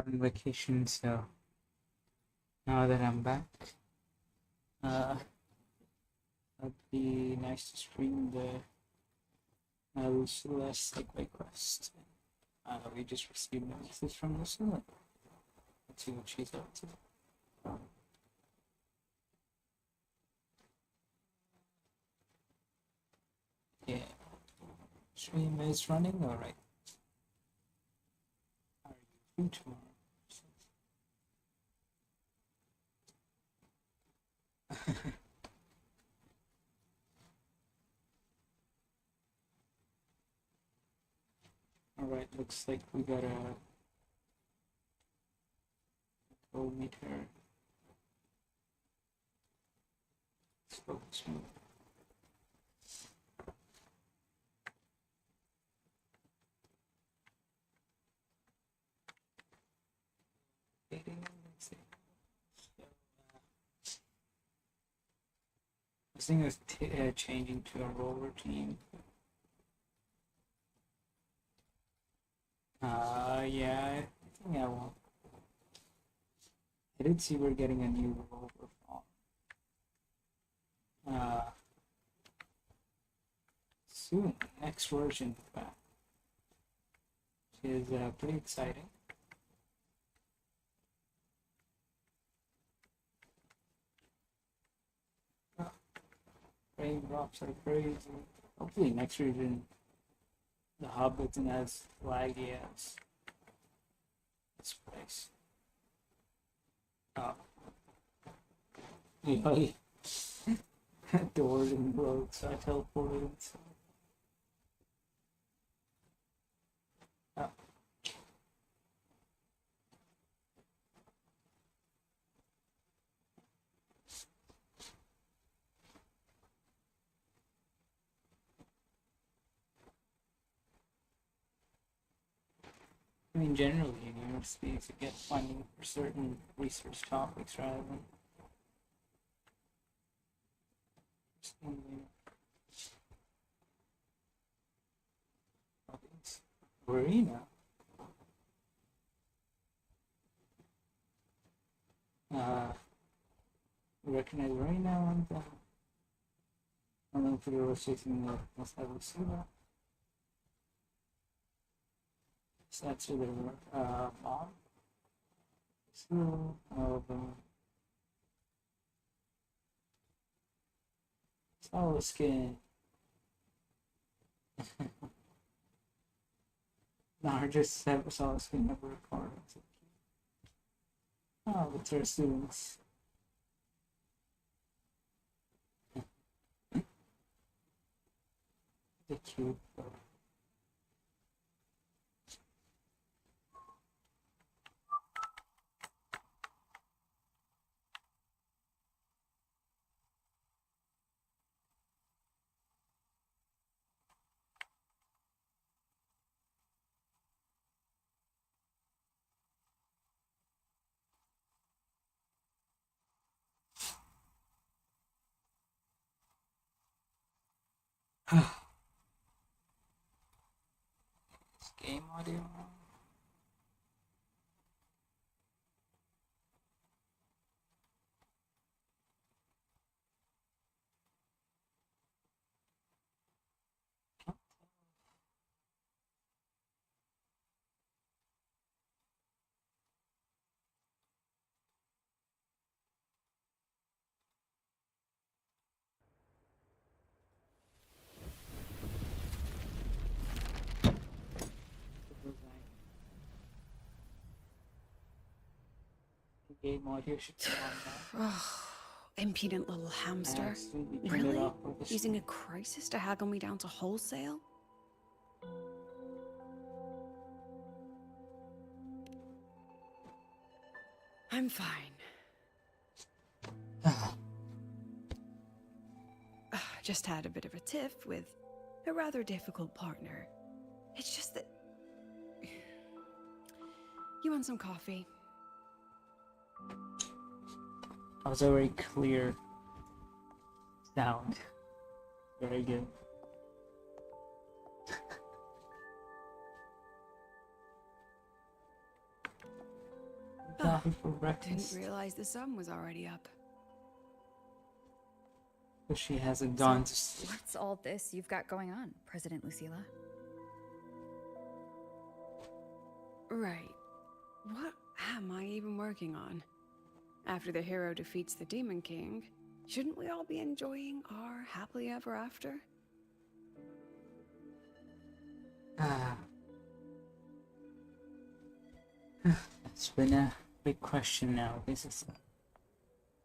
on vacation, so now that I'm back, uh, it'd be nice to stream the Lucilla segue quest. We just received a message from Lucilla. Let's see what she's up to. Yeah, stream is running alright. Are you free tomorrow? Alright, looks like we gotta go meet her. Let's focus mode. Let's see. So, this thing is changing to a roller team. Yeah, I think I will. I did see we're getting a new rover farm. Soon, next version of that, which is pretty exciting. Raindrops are crazy. Hopefully next region the hub isn't as laggy as this place. Oh. Yeah. Doors and roads, so I teleported. Oh. I mean, generally, universities you get funding for certain research topics rather than Marina. Recognize Marina and then for the rotating the must have Lucilla. So that's the mom. So solid skin. No, just have a solid skin never recorded. Oh, it's our students. They're cute. Game audio. Game audio should come on now. Impudent little hamster. Really? Using a crisis to haggle me down to wholesale? I'm fine. Just had a bit of a tiff with a rather difficult partner. It's just that... You want some coffee? That was a very clear sound. Very good. coffee for Didn't breakfast. realize the sun was already up. But she hasn't gone to So, sleep. what's all this you've got going on, President Lucilla? Right. What am I even working on? After the hero defeats the Demon King, shouldn't we all be enjoying our happily ever after? It's been a big question now. This is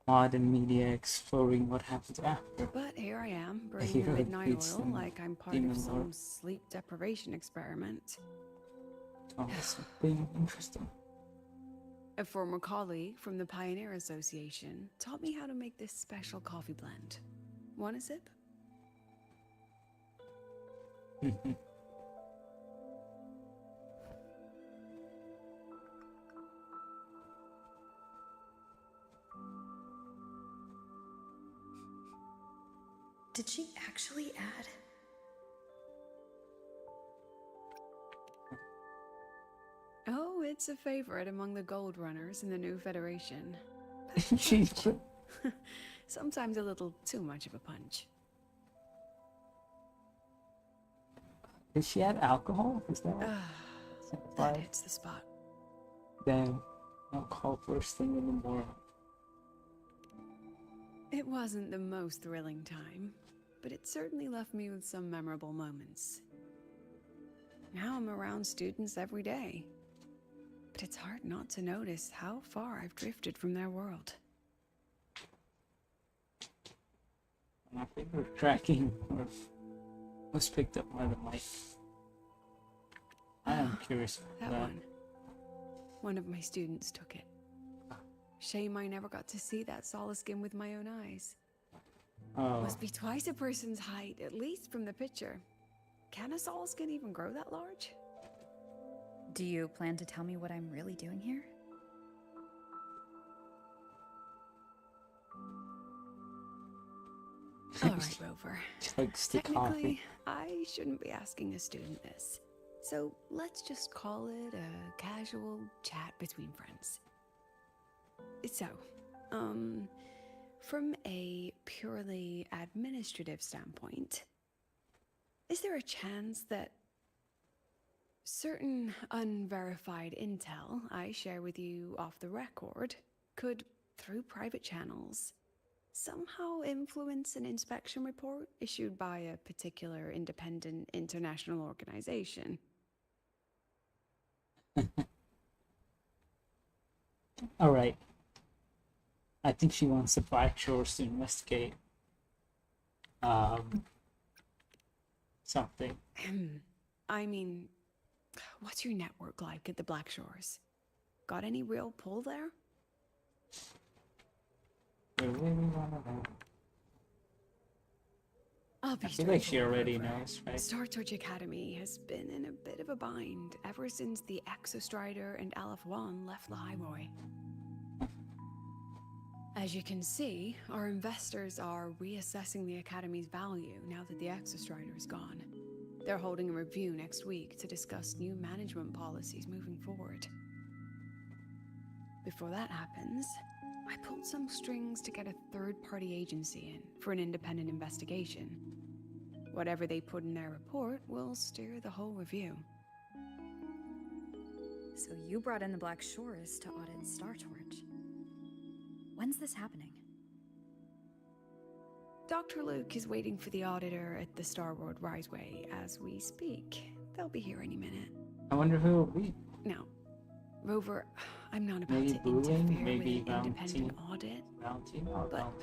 modern media exploring what happens after. But here I am, The bringing the hero midnight defeats oil the like I'm part demon of some lord. sleep deprivation experiment. It's been interesting. A former colleague from the Pioneer Association taught me how to make this special coffee blend. Want a sip? Did she actually add? Oh, it's a favorite among the gold runners in the new Federation. She Sometimes a little too much of a punch. Did she add alcohol? Is that That hits the spot. Damn, alcohol first thing in the morning. It wasn't the most thrilling time, but it certainly left me with some memorable moments. Now I'm around students every day, but it's hard not to notice how far I've drifted from their world. My favorite tracking was picked up by the mic. I am curious about That one of my students took it. Shame I never got to see that solace skin with my own eyes. Oh, Must be twice a person's height, at least from the picture. Can a solace skin even grow that large? Do you plan to tell me what I'm really doing here? All right, Rover. chugs the Technically, coffee. I shouldn't be asking a student this. So let's just call it a casual chat between friends. So, from a purely administrative standpoint, is there a chance that certain unverified intel I share with you off the record could, through private channels, somehow influence an inspection report issued by a particular independent international organization? Alright. I think she wants the Black Shores to investigate something. I mean, what's your network like at the Black Shores? Got any real pull there? We really wanna know. I'll be I feel like she straightforward, already Rover. knows, right? Star Torch Academy has been in a bit of a bind ever since the Exostrider and Aleph One left the Highway. As you can see, our investors are reassessing the Academy's value now that the Exostrider is gone. They're holding a review next week to discuss new management policies moving forward. Before that happens, I pulled some strings to get a third-party agency in for an independent investigation. Whatever they put in their report will steer the whole review. So you brought in the Black Shores to audit Star Torch. When's this happening? Dr. Luke is waiting for the auditor at the Star World Riseway as we speak. They'll be here any minute. I wonder who it'll be. Now, Rover, I'm not about Maybe to Boolean, interfere maybe with an independent Valentine. audit, Valentine or but Val-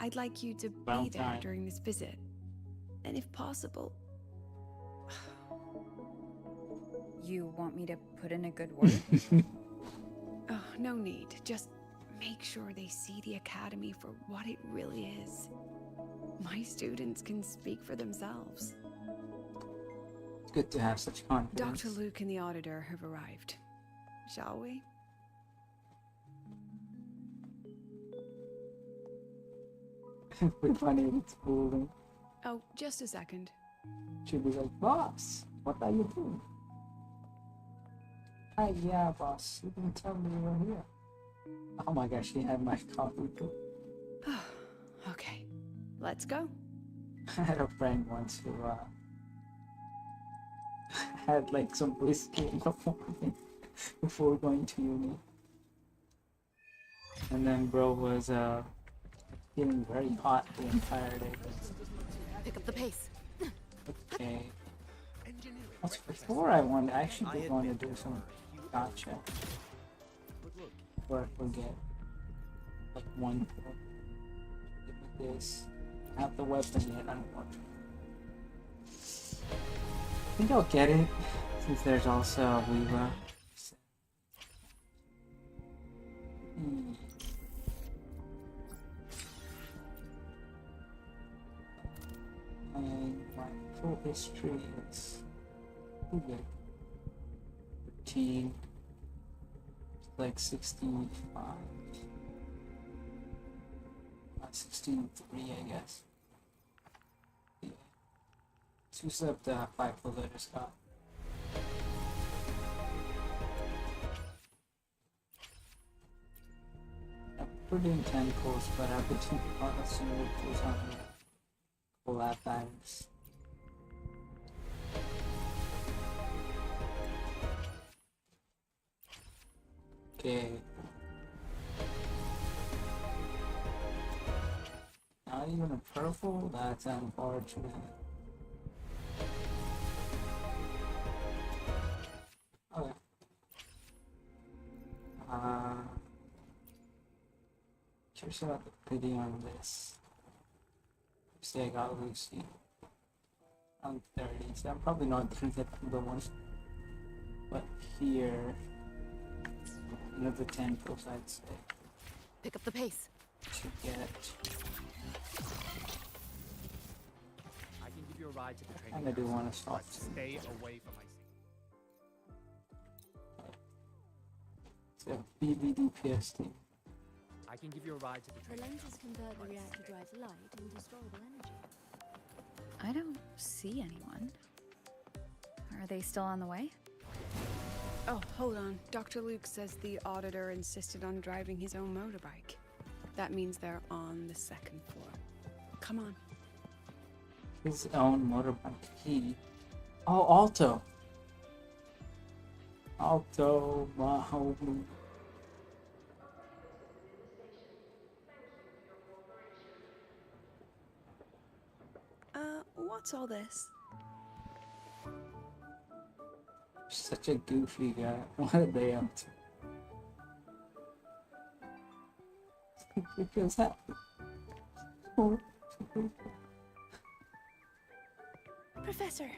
I'd like you to be there Valentine. during this visit. And if possible, You want me to put in a good word? oh, no need. Just make sure they see the Academy for what it really is. My students can speak for themselves. It's good to have such confidence. Dr. Luke and the auditor have arrived. Shall we? We're funny if it's Boolean. Oh, just a second. She'll be like, boss, what are you doing? Hi, yeah, boss. You didn't tell me you were here. Oh my gosh, she had my coffee too. Okay, let's go. I had a friend once who had like some whiskey in the morning before going to uni. And then bro was feeling very hot the entire day. Pick up the pace. Okay. That's before I actually did want to do some gotcha. But I forget. Like one kill. Give me this. Not the weapon yet, unfortunately. I think I'll get it since there's also a Weaver. And my full history is pretty good. 13, like 65. 16.3, I guess. Yeah. Two step the 5 letters got. We're doing 10 calls, but I've been doing a lot of similar calls on the collab battles. Okay. Not even a purple? That's unfortunate. Okay. Curious about the pity on this. See, I got Lucy. I'm 30, so I'm probably not gonna get the one. But here, another 10 kills, I'd say. Pick up the pace. To get. I can give you a ride to the I training kinda do grounds, want to stop but soon. stay away from my So BBD PST. I can give you a ride to the The training lenses convert the reactor drive's light into storable energy. I don't see anyone. Are they still on the way? Oh, hold on. Dr. Luke says the auditor insisted on driving his own motorbike. That means they're on the 2nd floor. Come on. His own motorbike. Oh, Alto. Alto, my homie. What's all this? Such a goofy guy. What are they up to? He feels happy. Professor,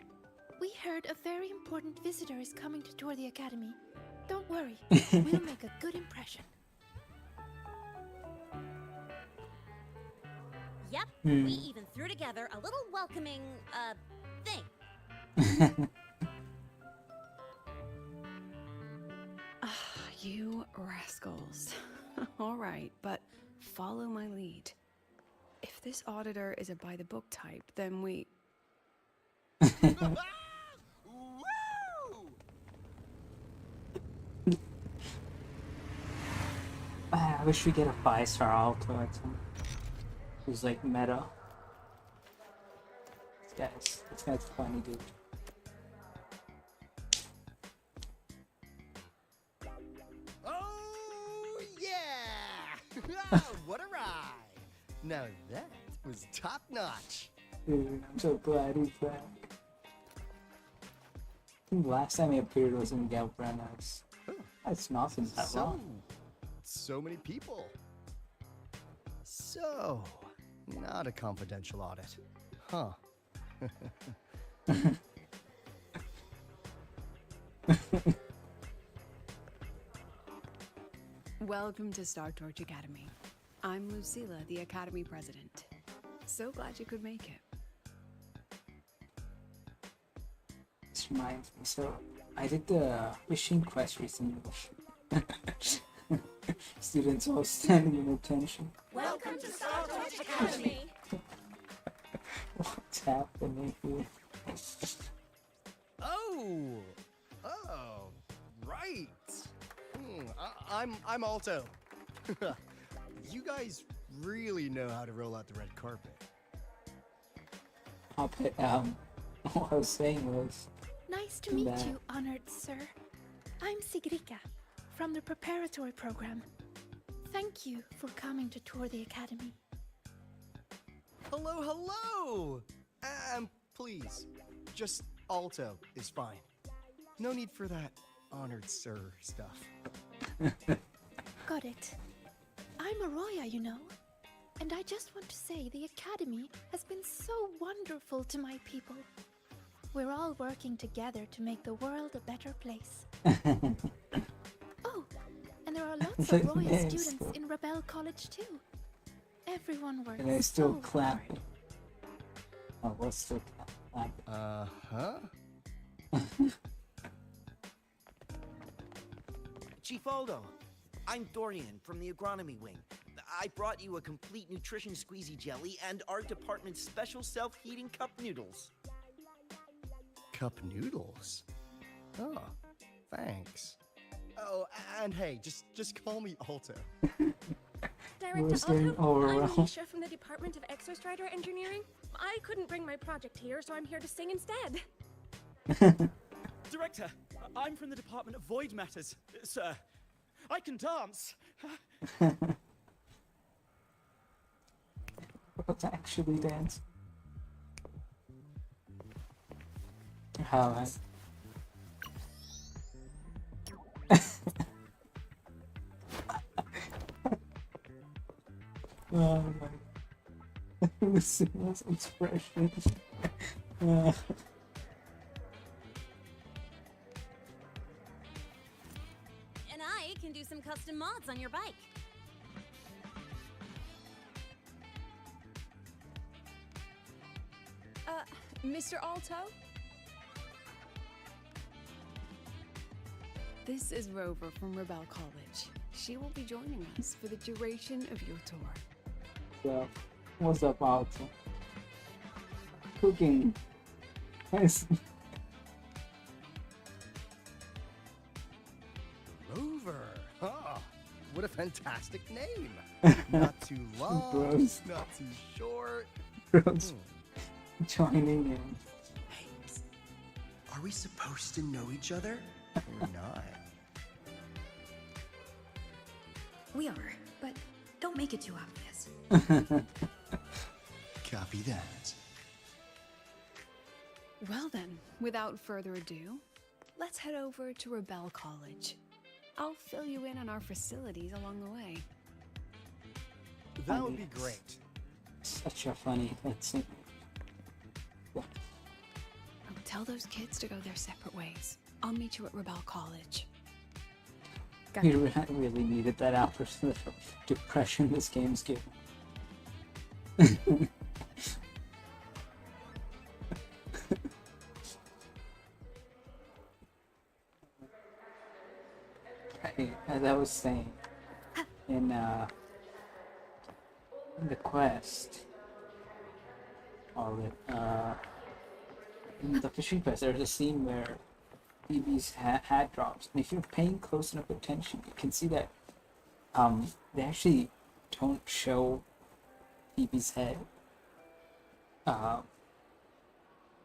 we heard a very important visitor is coming to tour the academy. Don't worry, we'll make a good impression. Yep, we even threw together a little welcoming, thing. You rascals. All right, but follow my lead. If this auditor is a by-the-book type, then we... I wish we get a 5-star Alto at some. Who's like meta. This guy's funny, dude. Oh, yeah! What a ride! Now that was top notch. Dude, I'm so glad he's back. I think last time he appeared was in Galbranas. That's nothing that long. So many people. So, not a confidential audit, huh? Welcome to Star Torch Academy. I'm Lucilla, the Academy President. So glad you could make it. This reminds me, so I did the machine quest recently. Students all standing in attention. Welcome to Star Torch Academy. What's happening here? Oh, right. I'm Alto. You guys really know how to roll out the red carpet. What I was saying was Nice to meet that- you, honored sir. I'm Sigrika, from the preparatory program. Thank you for coming to tour the academy. Hello, hello! Please, just Alto is fine. No need for that honored sir stuff. Got it. I'm Arroya, you know. And I just want to say the academy has been so wonderful to my people. We're all working together to make the world a better place. Oh, and there are lots of Roya Yes. students in Rebel College too. Everyone works and I still so clap. hard. Oh, we'll still clap. Uh-huh. Chief Aldo, I'm Dorian from the agronomy wing. I brought you a complete nutrition squeezy jelly and our department's special self-heating cup noodles. Cup noodles? Oh, thanks. Oh, and hey, just call me Alto. Director Who's getting Otto, overwhelmed? I'm Nisha from the Department of Exostrider Engineering. I couldn't bring my project here, so I'm here to sing instead. Director, I'm from the Department of Void Matters. Sir, I can dance. Let's actually dance. How I... Oh my... Lucilla's expression. And I can do some custom mods on your bike. Mr. Alto? This is Rover from Rebel College. She will be joining us for the duration of your tour. So, what's up, Alto? Cooking. Nice. Rover. Oh, what a fantastic name. Not too long, Gross. not too short. Bros joining in. Hey, psst. Are we supposed to know each other or not? We are, but don't make it too obvious. Copy that. Well then, without further ado, let's head over to Rebel College. I'll fill you in on our facilities along the way. That would be great. Such a funny cutscene. Tell those kids to go their separate ways. I'll meet you at Rebel College. You really needed that outburst of depression this game's giving. Hey, as I was saying, in the quest, in the fishing quest, there's a scene where Phoebe's hat drops, and if you're paying close enough attention, you can see that they actually don't show Phoebe's head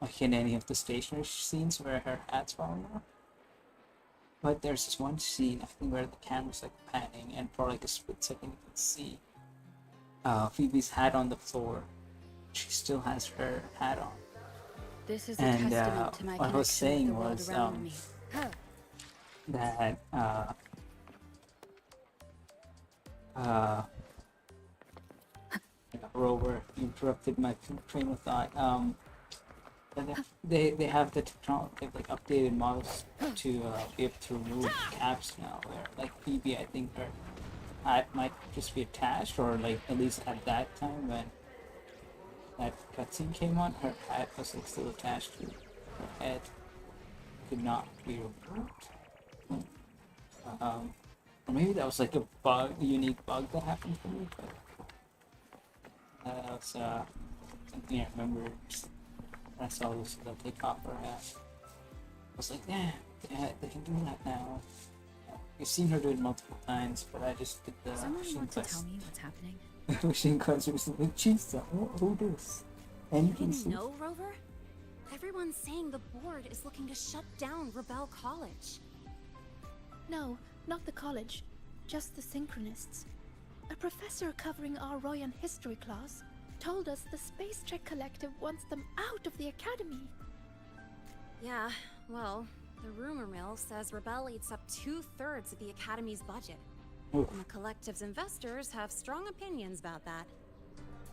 like in any of the stationary scenes where her hat's falling off. But there's this one scene, I think, where the camera's like panning, and for like a split second you can see Phoebe's hat on the floor. She still has her hat on. This is a And testament to my what I was connection saying with the was world around me. that Rover interrupted my train of thought. They have the technology, like updated models to be able to remove caps now. Where like Phoebe, I think her hat might just be attached, or like at least at that time when that cutscene came on, her hat was like still attached to her head. Could not be removed. Or maybe that was like a bug, a unique bug that happened to me, but that was something I remember. Just, I saw Lucilla take off her hat. I was like, yeah, they can do that now. I've seen her do it multiple times, but I just did the Someone wishing want to quest. tell me what's happening? Wishing quest recently. Jesus, who this? You Anything didn't know, Rover? Everyone's saying the board is looking to shut down Rebel College. No, not the college, just the Synchronists. A professor covering our Royan history class told us the Space Trek Collective wants them out of the academy. Yeah, well, the rumor mill says Rebel eats up 2/3 of the academy's budget. Oof. And the collective's investors have strong opinions about that.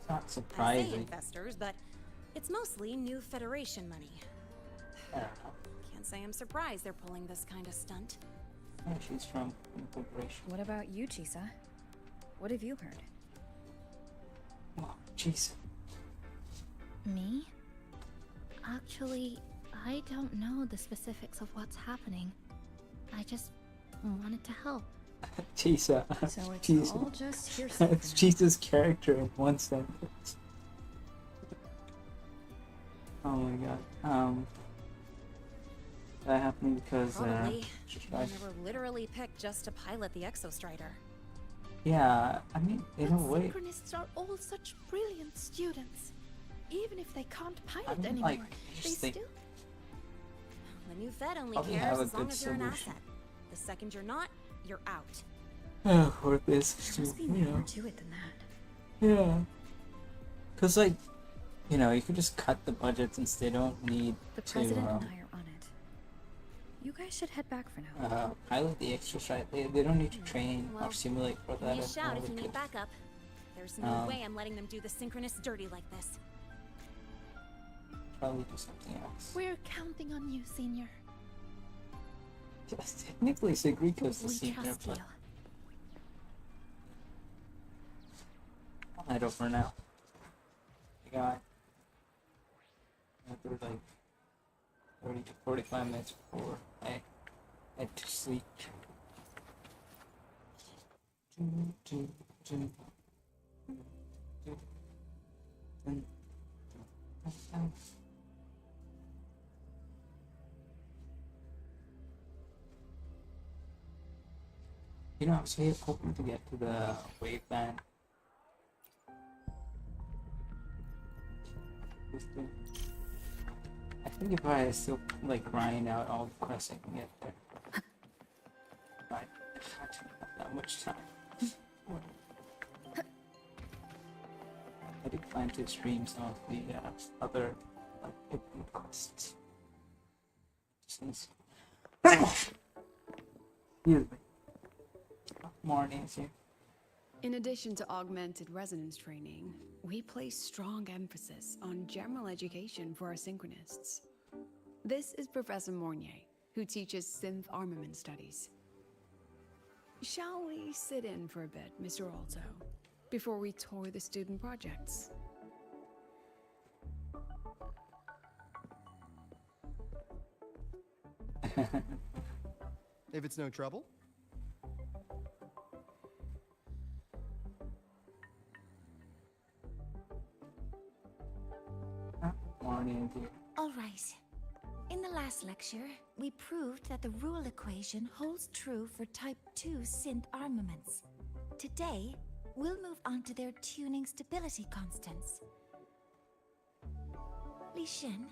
It's not I say surprising. investors, but it's mostly new Federation money. I don't know. Can't say I'm surprised they're pulling this kind of stunt. Yeah, she's from Incorporation. What about you, Chisa? What have you heard? Oh, jeez. Me? Actually, I don't know the specifics of what's happening. I just wanted to help. Chisa. So it's Chisa. all just hearsay. for It's now. Chisa's character in one sentence. Oh my god. That happened because Probably. just They like- were literally picked just to pilot the Exostrider. yeah, I mean, in But a way, Synchronists are all such brilliant students. Even if they can't pilot I mean, anymore, like, I they just think still... The new Fed only Probably cares have a as long good as you're an solution. asset. The second you're not, you're out. or this, There must be you more know, to it than that. yeah. Cause like, you know, you could just cut the budgets since they don't need The to president and I are on it. You guys should head back for now. pilot the extra side. They don't need to train Well, or simulate for Give that. me a at shout all. if They you need could- backup. There's no Um, way I'm letting them do the Synchronous dirty like this. Probably do something else. We're counting on you, Senior. Yes, technically, Segriko's the We senior, trust but you. I'll head over now. I got after like 30 to 45 minutes before I head to sleep. You know, I was hoping to get to the wave band. I think if I still like grind out all the quests, I can get there. But I don't have that much time. I did plan to stream some of the other like hidden quests. Since excuse me. Morning here. In addition to augmented resonance training, we place strong emphasis on general education for our synchronists. This is Professor Mornier, who teaches synth armament studies. Shall we sit in for a bit, Mr. Alto, before we tour the student projects? If it's no trouble. Morning here. All right. In the last lecture, we proved that the rule equation holds true for Type 2 synth armaments. Today, we'll move on to their tuning stability constants. Li Shin,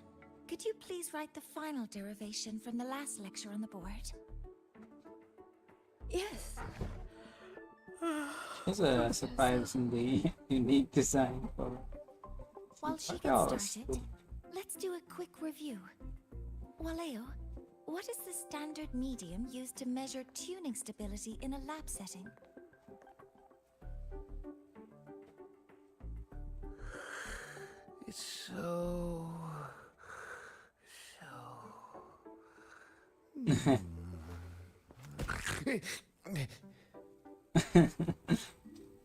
could you please write the final derivation from the last lecture on the board? Yes. It's a surprisingly unique design for. While she Oh, gets it's started, let's do a quick review. Waleo, what is the standard medium used to measure tuning stability in a lab setting? It's so.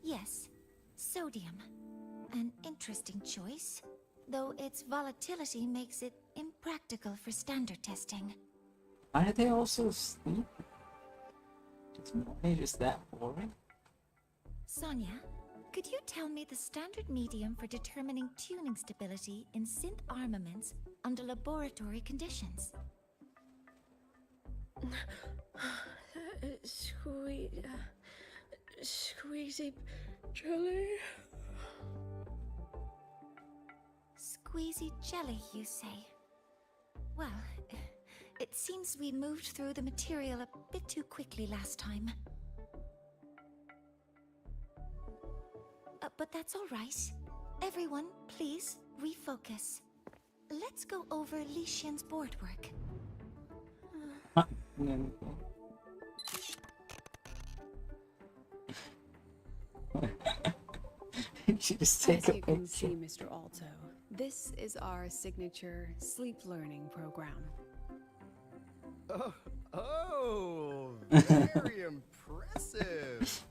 Yes, sodium. An interesting choice, though its volatility makes it impractical for standard testing. Why do they also sleep? Is Morning just that boring? Sonia, could you tell me the standard medium for determining tuning stability in synth armaments under laboratory conditions? Squeezy jelly. Squeezy jelly, you say? Well, it seems we moved through the material a bit too quickly last time. But that's all right. Everyone, please refocus. Let's go over Li Xian's board work. No. You just take As a you can picture. see, Mr. Alto, this is our signature sleep learning program. Oh, very impressive.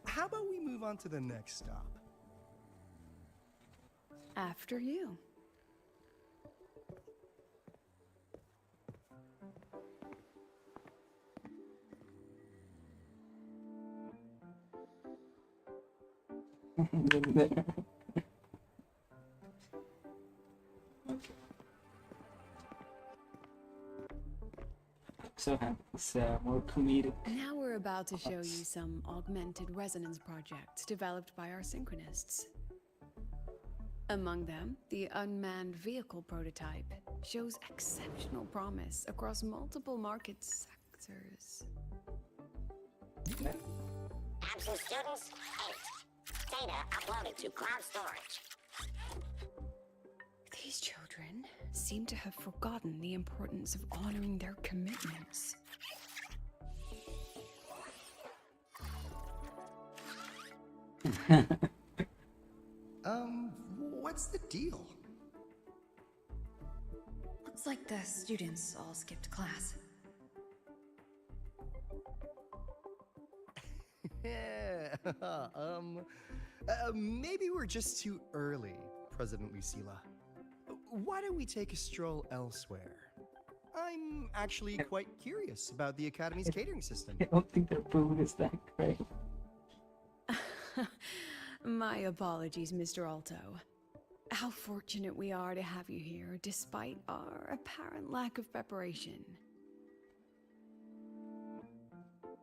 How about we move on to the next stop? After you. There. Okay. So it's more comedic. Now we're about to show you some augmented resonance projects developed by our synchronists. Among them, the unmanned vehicle prototype shows exceptional promise across multiple market sectors. Absent students, 8. Data uploaded to cloud storage. These children seem to have forgotten the importance of honoring their commitments. What's the deal? Looks like the students all skipped class. Yeah, maybe we're just too early, President Lucilla. Why don't we take a stroll elsewhere? I'm actually quite curious about the Academy's catering system. I don't think their food is that great. My apologies, Mr. Alto. How fortunate we are to have you here, despite our apparent lack of preparation.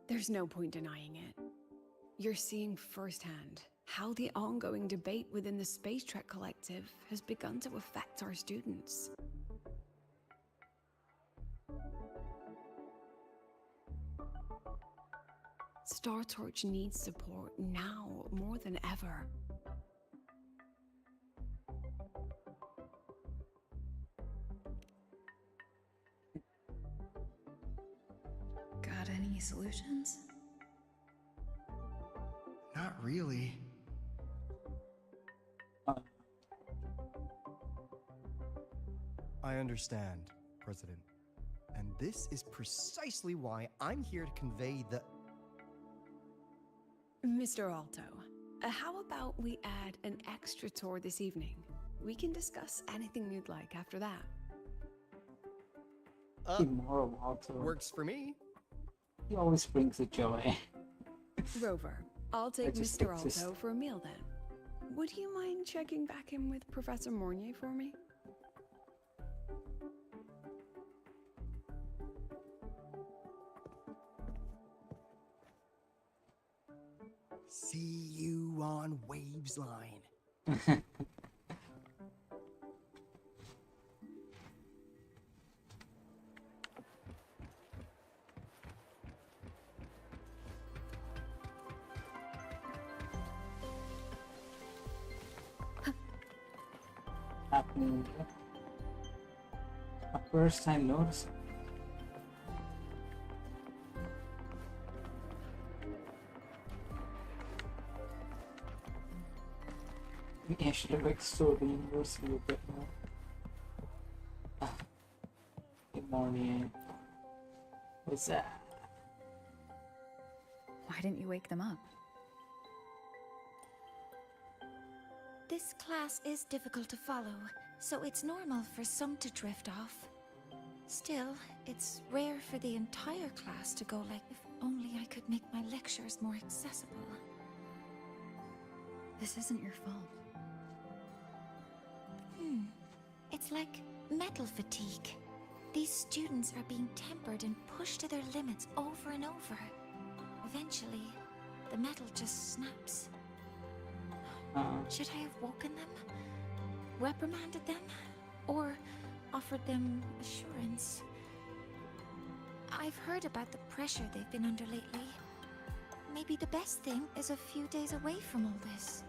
There's no point denying it. You're seeing firsthand how the ongoing debate within the Space Trek Collective has begun to affect our students. Star Torch needs support now more than ever. Got any solutions? Not really. I understand, President. And this is precisely why I'm here to convey the... Mr. Alto, how about we add an extra tour this evening? We can discuss anything you'd like after that. Immoral Alto. Works for me. He always brings a joy. Rover, I'll take just Mr. exist. Alto for a meal then. Would you mind checking back in with Professor Mornier for me? See you on Waves Line. Happening. A first time noticing. Maybe I should have explored the university a bit more. Good morning. What's that? Why didn't you wake them up? This class is difficult to follow, so it's normal for some to drift off. Still, it's rare for the entire class to go like, if only I could make my lectures more accessible. This isn't your fault. It's like metal fatigue. These students are being tempered and pushed to their limits over and over. Eventually, the metal just snaps. Should I have woken them? Reprimanded them? Or offered them assurance? I've heard about the pressure they've been under lately. Maybe the best thing is a few days away from all this.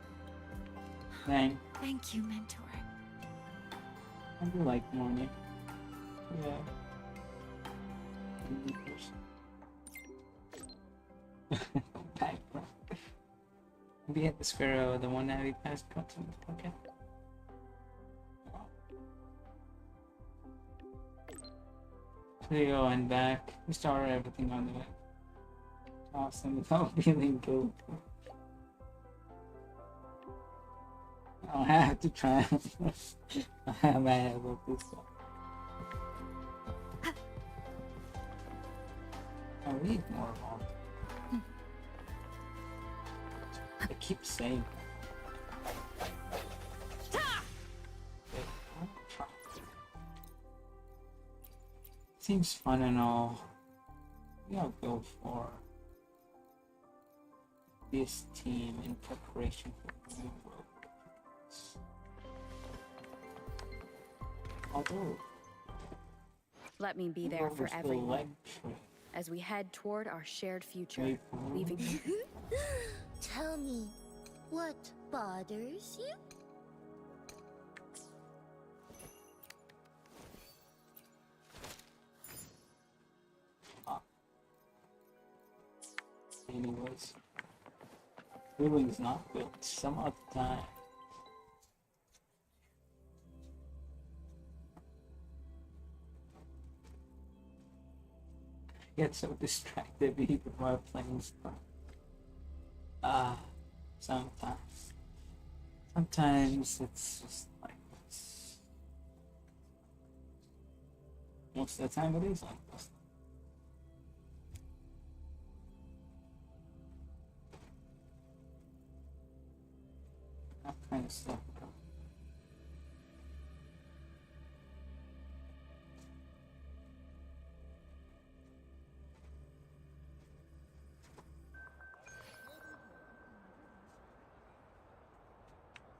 Dang. Thank you, Mentor. I do like Monia. Yeah. Background. Maybe at the square of the one that we passed got to the pocket. So you go and back. We started everything on the way. Awesome without feeling guilty. I'll have to try. I'm mad about this one. I need more of all. I keep saying. Seems fun and all. Maybe I'll go for this team in preparation for the new world. Although, Let me be there for everyone as we head toward our shared future, leaving. Tell me, what bothers you? anyways, building's not built some other time. Get so distracted even while playing stuff. Sometimes it's just like this. Most of the time it is like this. That kind of stuff.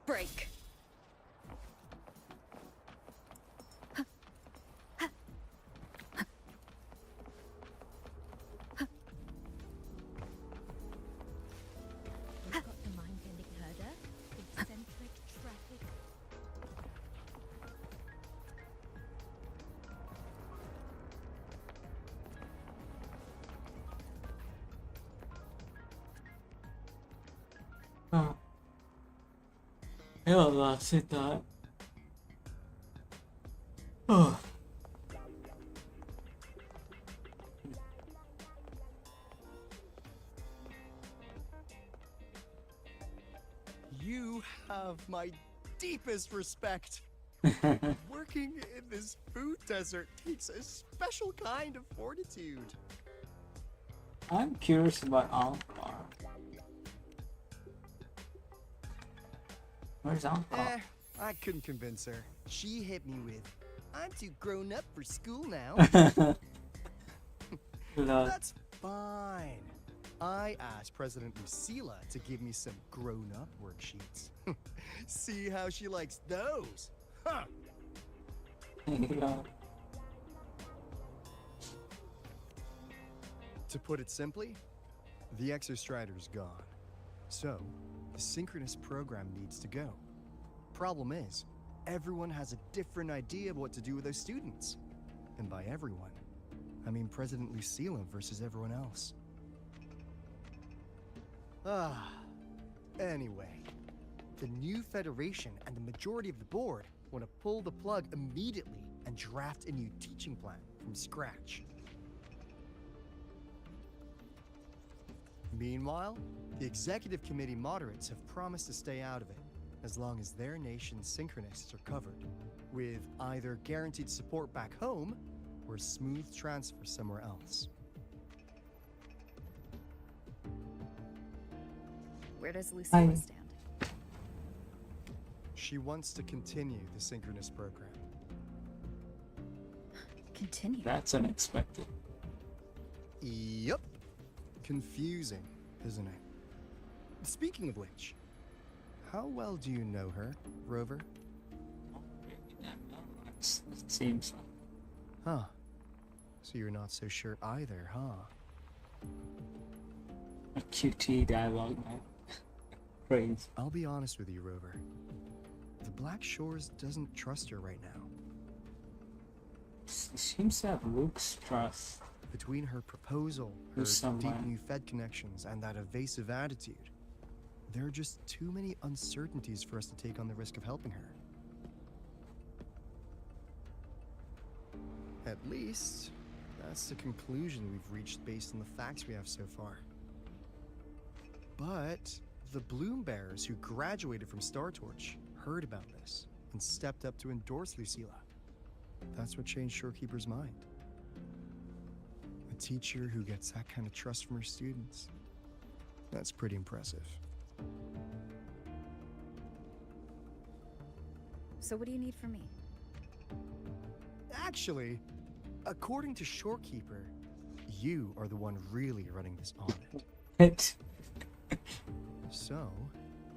Break. We've got the mind-bending herder, eccentric traffic. يلا ستة. You have my deepest respect. Working in this food desert takes a special kind of fortitude. I'm curious about Ankar. Where's Ankar? I couldn't convince her. She hit me with, "I'm too grown up for school now." That's fine. I asked President Lucilla to give me some grown-up worksheets. See how she likes those? Huh? To put it simply, the Exostrider's gone. So, the synchronous program needs to go. Problem is, everyone has a different idea of what to do with those students. And by everyone, I mean President Lucilla versus everyone else. Anyway, the new Federation and the majority of the board want to pull the plug immediately and draft a new teaching plan from scratch. Meanwhile, the executive committee moderates have promised to stay out of it, as long as their nation's synchronists are covered, with either guaranteed support back home or a smooth transfer somewhere else. Where does Lucilla stand? She wants to continue the synchronous program. continue. That's unexpected. Yup. Confusing, isn't it? Speaking of which, how well do you know her, Rover? It seems. Huh. So you're not so sure either, huh? A QT dialogue, man. Praise. I'll be honest with you, Rover. The Black Shores doesn't trust her right now. She seems to have Luke's trust. Between her proposal, her deep new Fed connections, and that evasive attitude, there are just too many uncertainties for us to take on the risk of helping her. At least, that's the conclusion we've reached based on the facts we have so far. But the Bloom Bearers who graduated from Star Torch heard about this and stepped up to endorse Lucilla. That's what changed Shorekeeper's mind. A teacher who gets that kind of trust from her students. That's pretty impressive. So what do you need from me? Actually, according to Shorekeeper, you are the one really running this audit. So,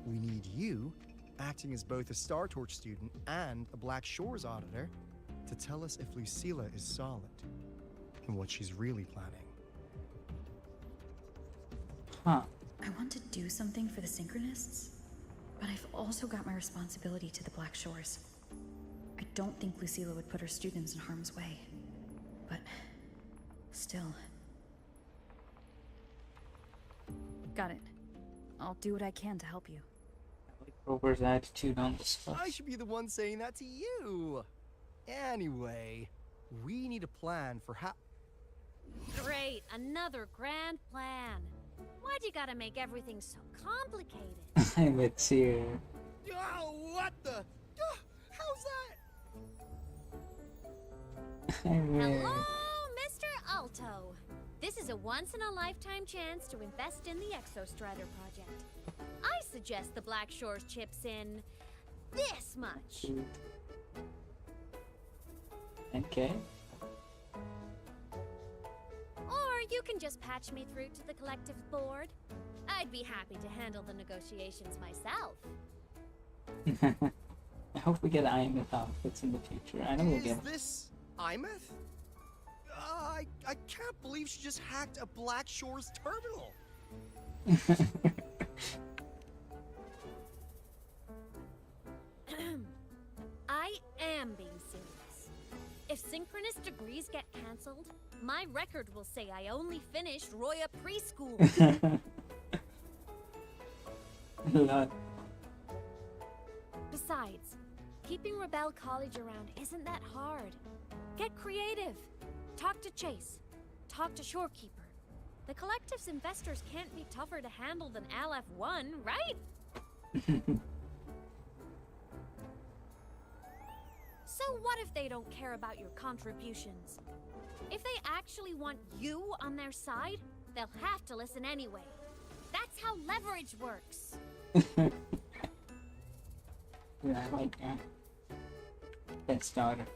we need you, acting as both a Star Torch student and a Black Shores auditor, to tell us if Lucilla is solid and what she's really planning. Huh. I want to do something for the Synchronists, but I've also got my responsibility to the Black Shores. I don't think Lucilla would put her students in harm's way, but still. Got it. I'll do what I can to help you. I like Rover's attitude on the stuff. I should be the one saying that to you. Anyway, we need a plan for how... Great, another grand plan. Why'd you gotta make everything so complicated? I'm with here. Oh, what the... how's that? Hello, Mr. Alto. This is a once-in-a-lifetime chance to invest in the Exostrider project. I suggest the Black Shores chips in this much. Okay. Or you can just patch me through to the collective's board. I'd be happy to handle the negotiations myself. I hope we get IMF outfits in the future. I know we'll get. Is this IMF? I can't believe she just hacked a Black Shores terminal. I am being serious. If synchronous degrees get cancelled, my record will say I only finished Roya preschool. Besides, keeping Rebel College around isn't that hard. Get creative. Talk to Chase. Talk to Shorekeeper. The collective's investors can't be tougher to handle than LF1, right? So what if they don't care about your contributions? If they actually want you on their side, they'll have to listen anyway. That's how leverage works. Yeah, I like that. Head starter.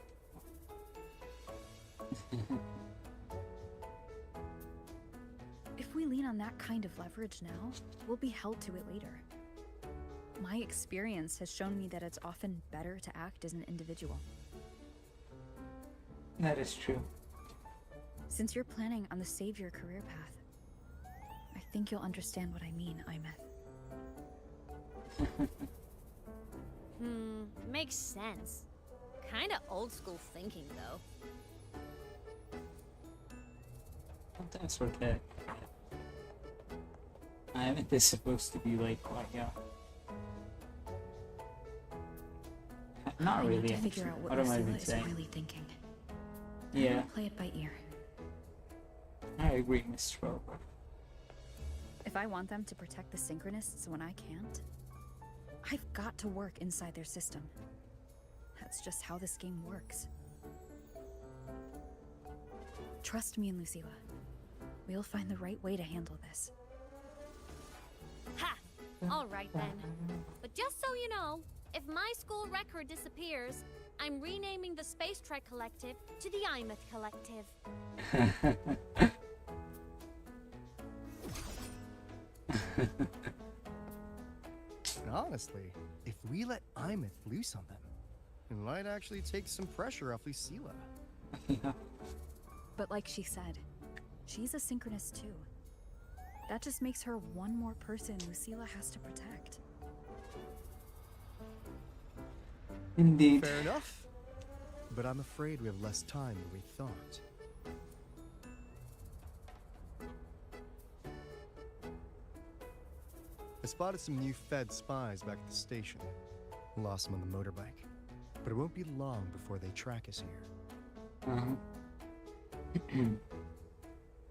If we lean on that kind of leverage now, we'll be held to it later. My experience has shown me that it's often better to act as an individual. That is true. Since you're planning on the savior career path, I think you'll understand what I mean, Imeth. Makes sense. Kinda old school thinking, though. That's okay. IMF is supposed to be like what, yeah. Not really. I need to figure out what am I Lucilla even is saying? really thinking. Yeah. Play it by ear. I agree, Mr. Rover. If I want them to protect the Synchronists when I can't, I've got to work inside their system. That's just how this game works. Trust me and Lucilla. We'll find the right way to handle this. Ha! Alright then. But just so you know, If my school record disappears, I'm renaming the Space Trek Collective to the Imeth Collective. Honestly, if we let Imeth loose on them, it might actually take some pressure off Lucilla. Yeah. But like she said, she's a synchronous too. That just makes her one more person Lucilla has to protect. Indeed. Fair enough. But I'm afraid we have less time than we thought. I spotted some new Fed spies back at the station. Lost them on the motorbike. But it won't be long before they track us here.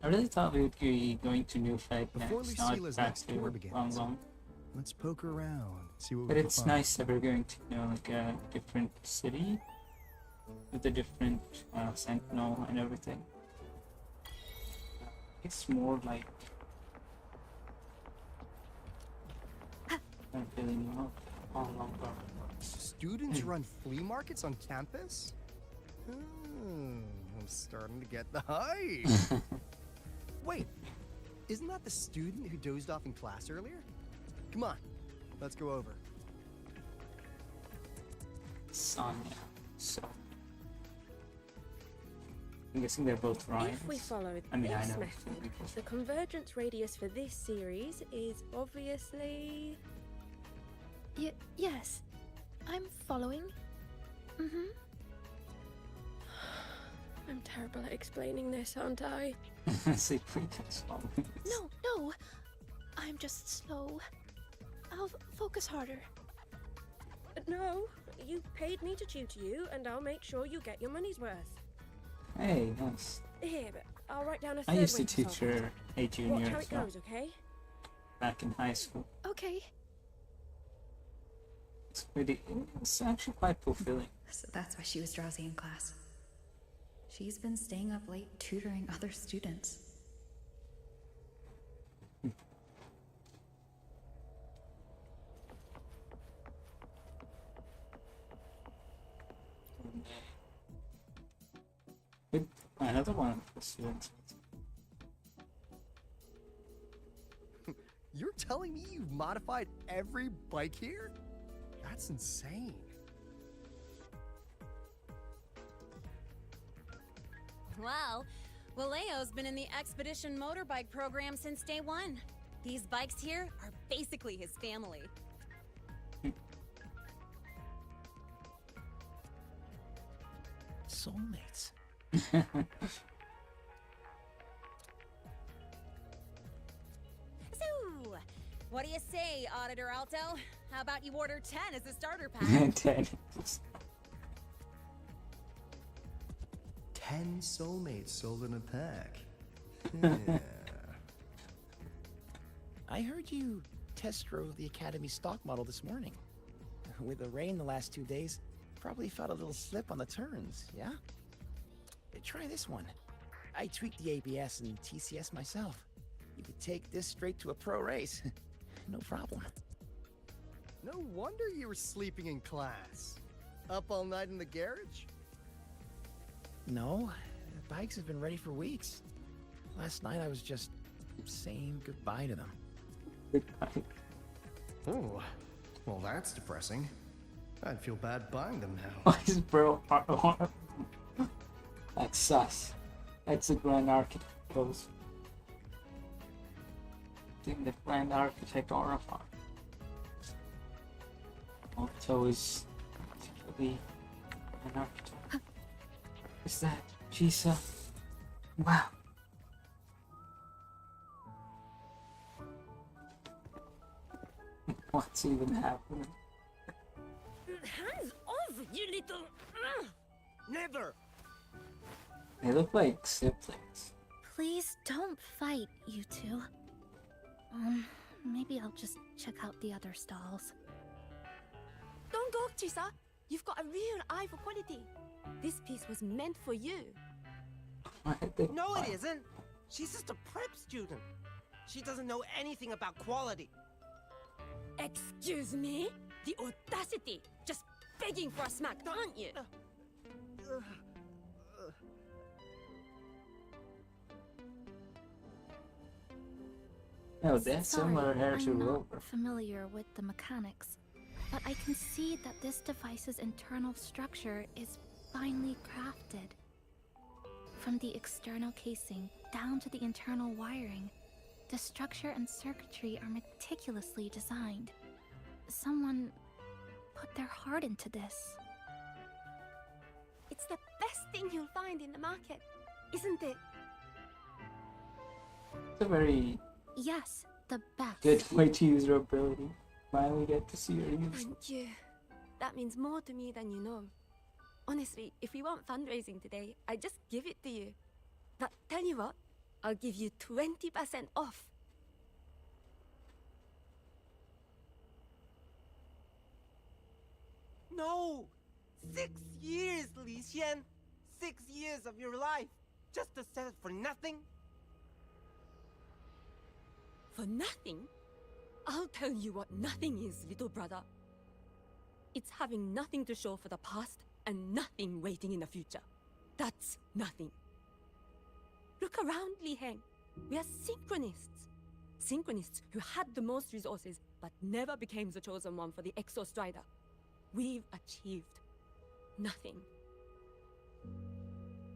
I really thought we would be going to New Fed Before next, not Lucilla's back next to tour begins, Long. let's poke around, see what But we can it's find. nice that we're going to, you know, like a different city with a different sentinel and everything. It's more like I don't really know how long ago. Students run flea markets on campus? I'm starting to get the hype. Wait, isn't that the student who dozed off in class earlier? Come on, let's go over. Sonya. So I'm guessing they're both rivals. If we follow I mean, I this know. method, the convergence radius for this series is obviously... Yes. I'm following. Mm-hmm. I'm terrible at explaining this, aren't I? Say pretense. No. I'm just slow. I'll focus harder. No, you paid me to tutor you, and I'll make sure you get your money's worth. Hey, nice. Here, but I'll write down a I third used to way solve teach it. her a junior Watch how as it well, goes, okay? back in high school. Okay. It's actually quite fulfilling. So that's why she was drowsy in class. She's been staying up late tutoring other students. With another one of the students. You're telling me you've modified every bike here? That's insane. Well, Valeo's been in the Expedition motorbike program since day one. These bikes here are basically his family. Soulmates. So, what do you say, Auditor Alto? How about you order 10 as a starter pack? 10. 10 soulmates sold in a pack. Yeah. I heard you test drove the Academy stock model this morning. With the rain the last 2 days, probably felt a little slip on the turns, yeah? Try this one. I tweaked the ABS and TCS myself. You could take this straight to a pro race. No problem. No wonder you were sleeping in class. Up all night in the garage? No, the bikes have been ready for weeks. Last night I was just saying goodbye to them. Goodbye. Oh, well that's depressing. I'd feel bad buying them now. Why is bro? That's sus. That's a grand architect pose. I think the grand architect aura farm. Alto is particularly an architect. Is that Chisa? Wow. What's even happening? Hands off, you little... Never! They look like siblings. Please don't fight, you two. Maybe I'll just check out the other stalls. Don't go, Chisa. You've got a real eye for quality. This piece was meant for you. No, it isn't. She's just a prep student. She doesn't know anything about quality. Excuse me? The audacity! Just begging for a smack, aren't you? Oh, that's similar hair to I'm not Rover. familiar with the mechanics, but I can see that this device's internal structure is finely crafted. From the external casing down to the internal wiring, the structure and circuitry are meticulously designed. Someone put their heart into this. It's the best thing you'll find in the market, isn't it? It's a very Yes, the best. good way to use your ability. Finally get to see her use. Thank you. That means more to me than you know. Honestly, if we want fundraising today, I'd just give it to you. But tell you what, I'll give you 20% off. No! 6 years, Li Xian! 6 years of your life! Just to sell it for nothing? For nothing? I'll tell you what nothing is, little brother. It's having nothing to show for the past and nothing waiting in the future. That's nothing. Look around, Li Heng. We are synchronists. Synchronists who had the most resources but never became the chosen one for the Exo Strider. We've achieved nothing.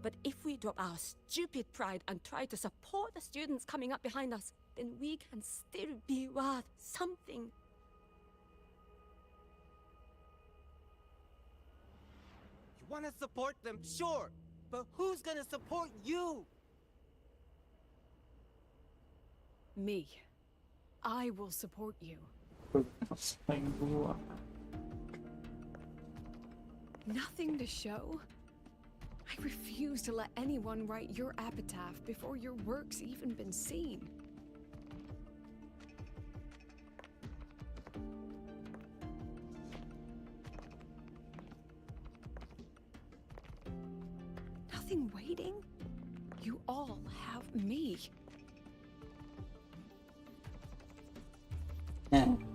But if we drop our stupid pride and try to support the students coming up behind us, then we can still be worth something. You want to support them, sure, but who's gonna support you? Me. I will support you. Nothing to show? I refuse to let anyone write your epitaph before your work's even been seen. Nothing waiting? You all have me.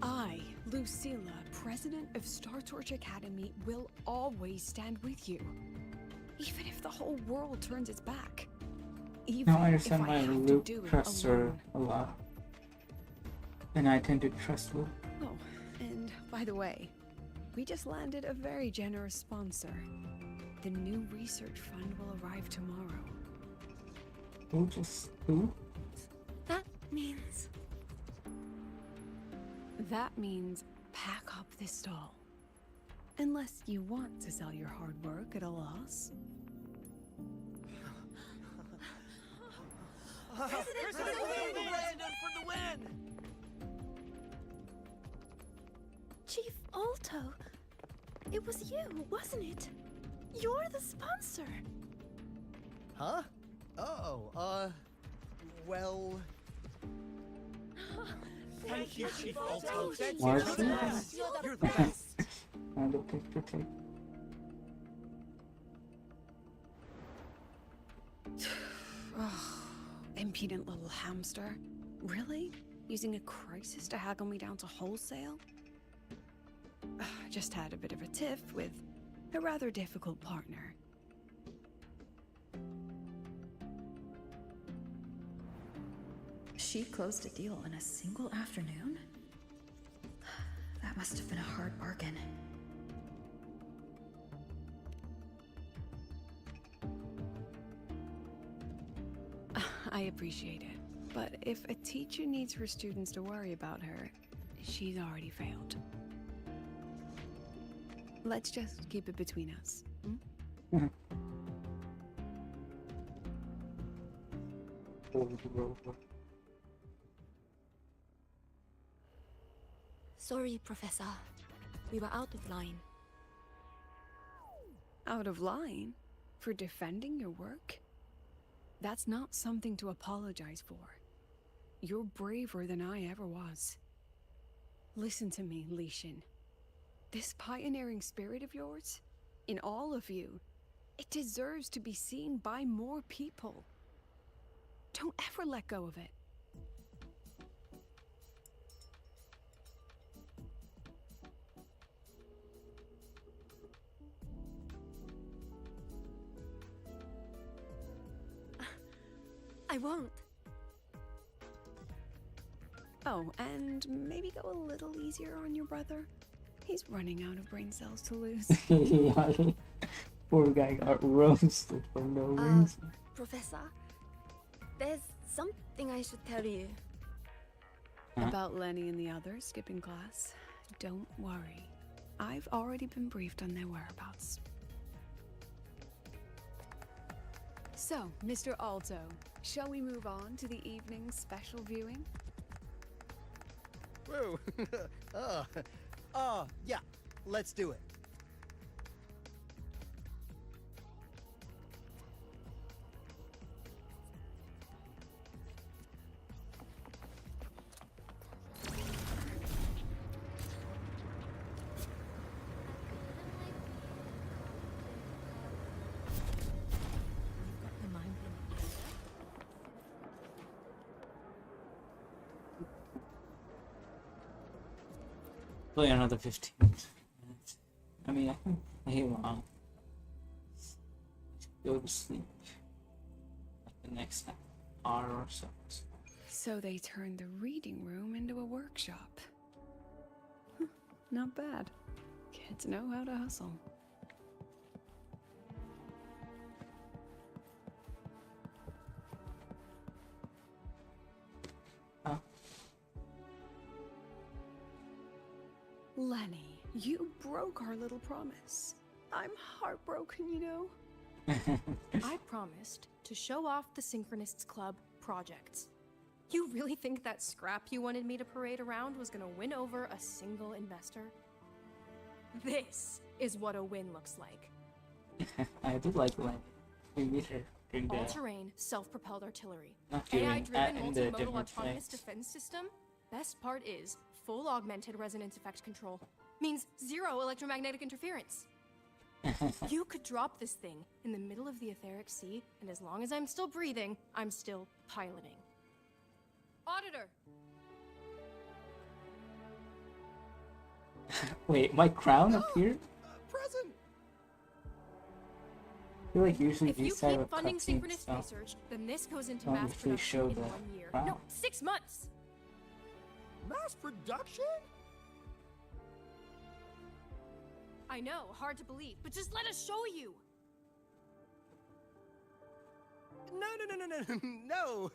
I, Lucilla, president of Star Torch Academy, will always stand with you. Even if the whole world turns its back. Even Now I understand if I why have to Luke do it trusts her alone. a lot. And I tend to trust Luke. Oh, and by the way, we just landed a very generous sponsor. The new research fund will arrive tomorrow. Who? That means... That means pack up this stall. Unless you want to sell your hard work at a loss. President for the win! Chief Alto, it was you, wasn't it? You're the sponsor. Huh? Oh, well... Thank you, Chief Alto. Why You're the best. You're the best. And a picture tape. Impudent little hamster. Really? Using a crisis to haggle me down to wholesale? Just had a bit of a tiff with a rather difficult partner. She closed a deal in a single afternoon? That must have been a hard bargain. I appreciate it, but if a teacher needs her students to worry about her, she's already failed. Let's just keep it between us. Hmm? Sorry, Professor. We were out of line. Out of line? For defending your work? That's not something to apologize for. You're braver than I ever was. Listen to me, Li Xin. This pioneering spirit of yours, in all of you, it deserves to be seen by more people. Don't ever let go of it. I won't. Oh, and maybe go a little easier on your brother. He's running out of brain cells to lose. Yeah, poor guy got roasted for no reason. Professor, there's something I should tell you. Huh? About Lenny and the others skipping class. Don't worry. I've already been briefed on their whereabouts. So, Mr. Alto, shall we move on to the evening's special viewing? Whoa. Yeah. Let's do it. Play another 15 minutes. I mean, I can play long. Go to sleep. Like the next hour or so. So they turned the reading room into a workshop. Not bad. Kids know how to hustle. Huh? Lenny, you broke our little promise. I'm heartbroken, you know. I promised to show off the Synchronists Club projects. You really think that scrap you wanted me to parade around was gonna win over a single investor? This is what a win looks like. I do like when we meet her during the All-terrain, self-propelled artillery. not during AI-driven in the multimodal different autonomous fights. defense system. Best part is full augmented resonance effect control. Means zero electromagnetic interference. You could drop this thing in the middle of the etheric sea, and as long as I'm still breathing, I'm still piloting. Auditor! Wait, my crown appeared? Present! I feel like usually If you these type keep of funding cutscenes synchronous stuff research, then this goes into don't mass usually production show in the 1 year. crown. No, 6 months! Mass production? I know, hard to believe, but just let us show you!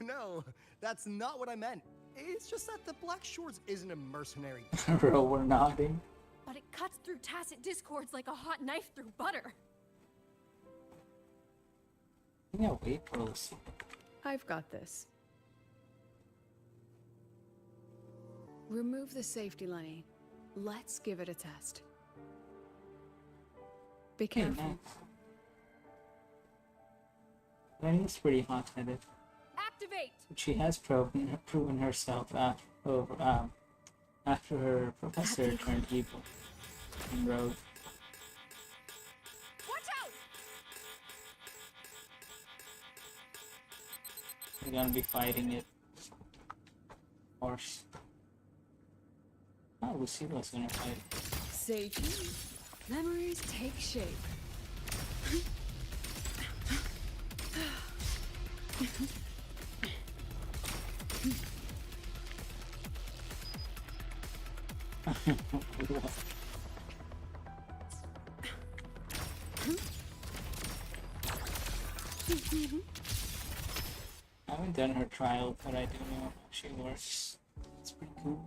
No. That's not what I meant. It's just that the Black Shores isn't a mercenary. Bro, we're nodding. But it cuts through tacit discords like a hot knife through butter. Yeah, wait for Lucilla. I've got this. Remove the safety, Lenny. Let's give it a test. Be Hey, careful. nice. Lenny's pretty hot-headed. Activate! She has proven herself after her professor turned evil and rogue. Watch out! We're gonna be fighting it. Of course. Oh, Lucilla's gonna fight it. Sage, memories take shape. I haven't done her trial, but I do know how she works. It's pretty cool.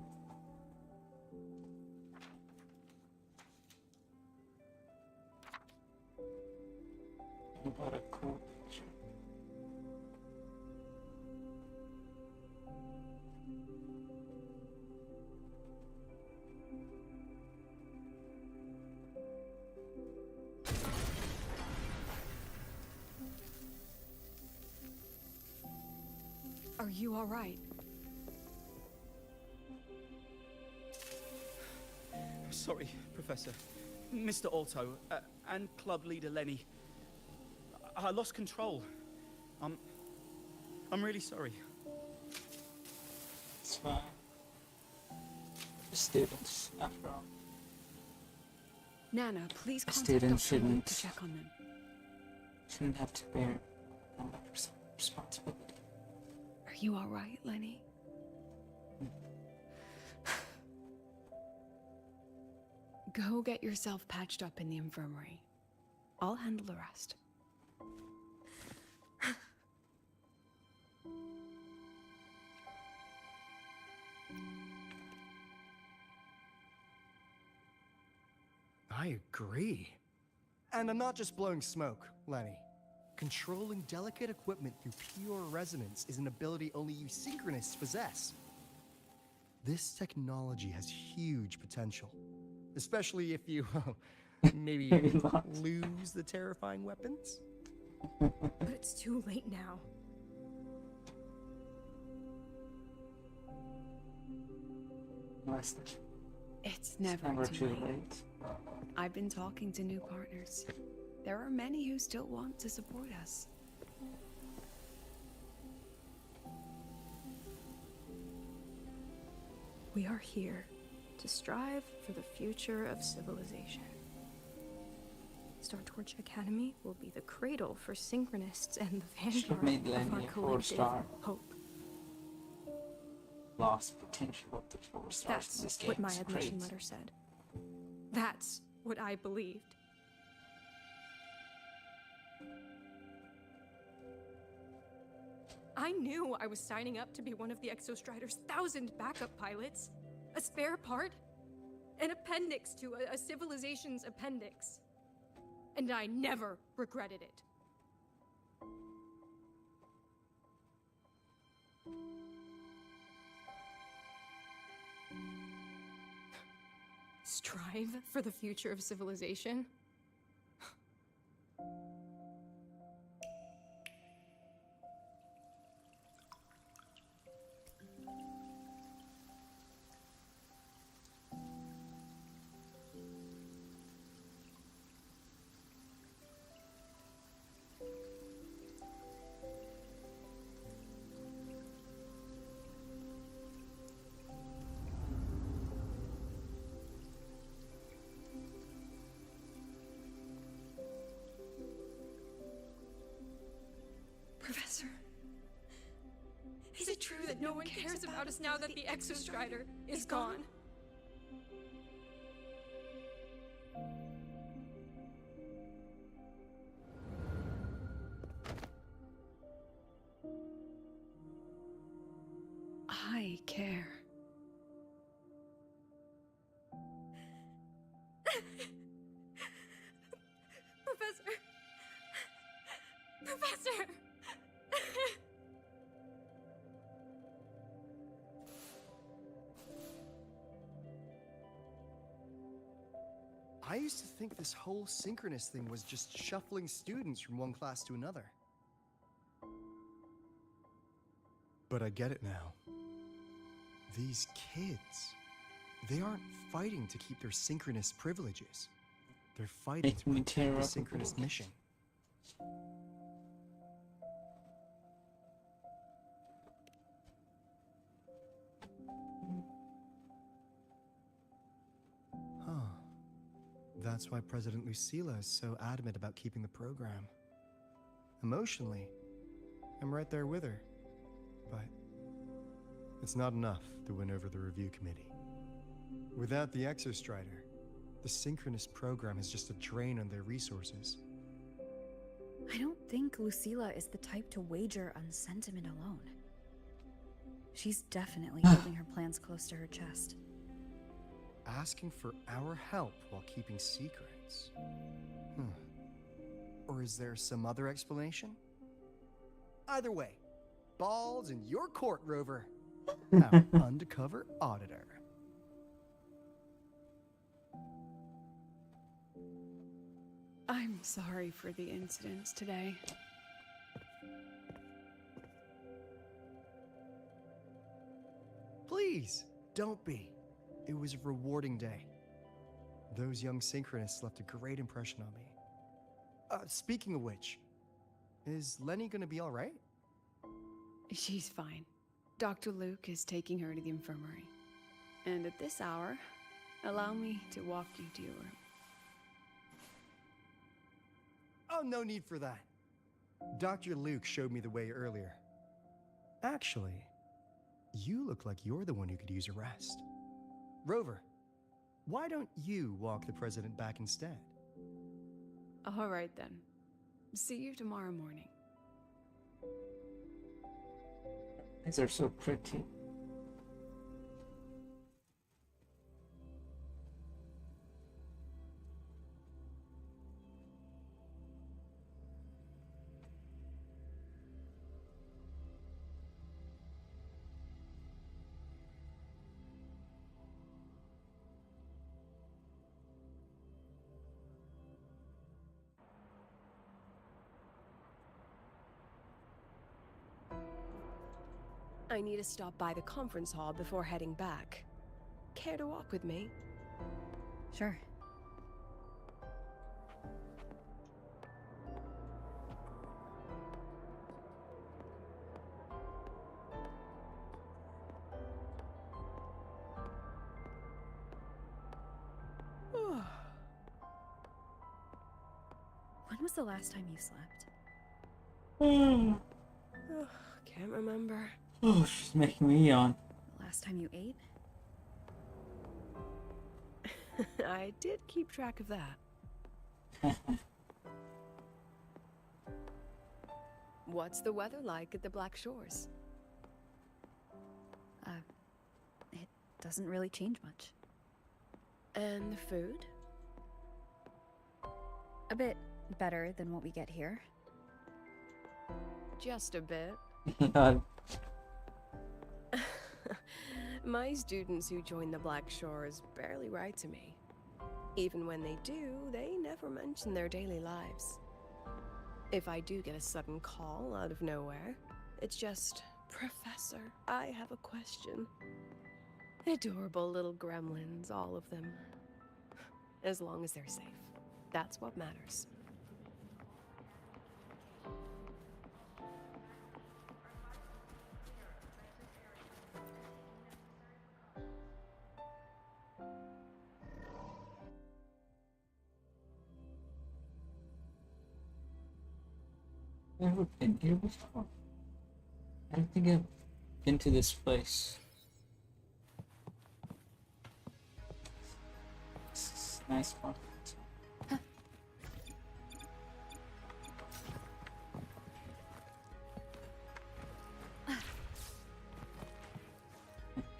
What a cool picture. Are you all right? Sorry, Professor. Mr. Alto, and club leader Lenny. I lost control. I'm really sorry. It's fine. The students, after all. Nana, please The contact students Dr. Luke to shouldn't check on them. have to bear that much responsibility. you all right, Lenny? Go get yourself patched up in the infirmary. I'll handle the rest. I agree. And I'm not just blowing smoke, Lenny. Controlling delicate equipment through pure resonance is an ability only you synchronists possess. This technology has huge potential. Especially if you, maybe lose the terrifying weapons? But it's too late now. It's never too late. I've been talking to new partners. There are many who still want to support us. We are here to strive for the future of civilization. Startorch Academy will be the cradle for synchronists and the vanguard of our collective hope. Lost potential of the 4 stars. That's in this game what my is admission great. letter said. That's what I believed. I knew I was signing up to be one of the Exostrider's 1,000 backup pilots. A spare part. An appendix to a civilization's appendix. And I never regretted it. Strive for the future of civilization? Professor, is it true that no one cares about us now that the Exostrider is gone? I care. Professor! Professor! I used to think this whole synchronous thing was just shuffling students from one class to another. But I get it now. These kids, they aren't fighting to keep their synchronous privileges. They're fighting to protect the synchronous mission. Huh. That's why President Lucilla is so adamant about keeping the program. Emotionally, I'm right there with her. But it's not enough to win over the review committee. Without the Exostrider, the synchronous program is just a drain on their resources. I don't think Lucilla is the type to wager on sentiment alone. She's definitely holding her plans close to her chest. Asking for our help while keeping secrets. Or is there some other explanation? Either way, balls in your court, Rover. Our undercover auditor. I'm sorry for the incidents today. Please, don't be. It was a rewarding day. Those young synchronists left a great impression on me. Speaking of which, is Lenny gonna be alright? She's fine. Dr. Luke is taking her to the infirmary. And at this hour, allow me to walk you to your room. Oh, no need for that. Dr. Luke showed me the way earlier. Actually, you look like you're the one who could use a rest. Rover, why don't you walk the president back instead? All right then. See you tomorrow morning. These are so pretty. I need to stop by the conference hall before heading back. Care to walk with me? Sure. When was the last time you slept? Can't remember. Oh, she's making me yawn. The last time you ate? I did keep track of that. What's the weather like at the Black Shores? It doesn't really change much. And the food? A bit better than what we get here. Just a bit. God. My students who join the Black Shores barely write to me. Even when they do, they never mention their daily lives. If I do get a sudden call out of nowhere, it's just, "Professor, I have a question." Adorable little gremlins, all of them. As long as they're safe. That's what matters. Never been here before. I don't think I've been to this place. This is a nice one.